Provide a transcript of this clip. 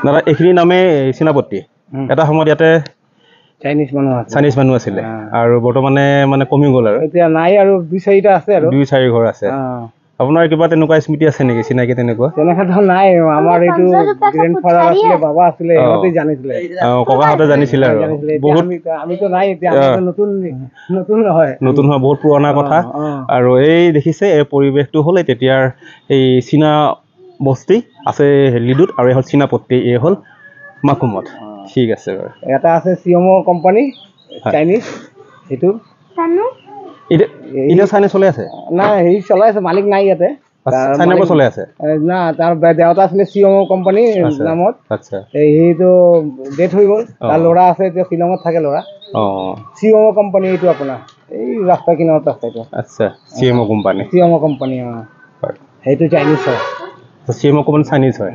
দাদা এইখিনি নামে চীনাপত্তি এটা সময়ত ইয়াতে চাইনিজ মানুহ আছিলে আৰু বৰ্তমানে মানে কমি গ'ল আৰু এতিয়া নাই আৰু 2-4টা আছে আৰু 2-4 ঘৰ আছে আপোনাৰ কিবা তেনেকুৱা স্মৃতি আছে নেকি চিনাকি তেনেকুৱা নাই আমাৰ এইটো গ্ৰেণ্ডফাদাৰ আছিলে বাবা আছিলে সিহঁতে জানিছিলে ককাহঁতে জানিছিলে আৰু বহুত আমিতো নাই এতিয়া নতুন নতুন হয় বহুত পুৰণা কথা আৰু এই দেখিছে এই পৰিৱেশটো হ'ল তেতিয়াৰ এই চীনা বস্তি আছে লিডুত আৰু এই হ'ল চীনাপত্তি এই হ'ল মাকুমত ঠিক আছে বাৰু এটা আছে চিঅমো কোম্পানী চাইনিজ সেইটো এতিয়া চাইনিজ চলাই আছে নাই হেৰি চলাই আছে মালিক নাই ইয়াতে চাইনাবোৰ চলাই আছে না তাৰ দেউতা আছিলে চিঅমো কোম্পানী নামত সেইটো ডেথ হৈ গ'ল তাৰ ল'ৰা আছে এতিয়া শ্বিলঙত থাকে ল'ৰা চিঅমো কোম্পানী এইটো আপোনাৰ এই ৰাস্তা কিনাৰত আছে এইটো আচ্ছা চিঅমো কোম্পানী সেইটো চাইনিজ হয় চিঅমো কোম্পানী চাইনিজ হয়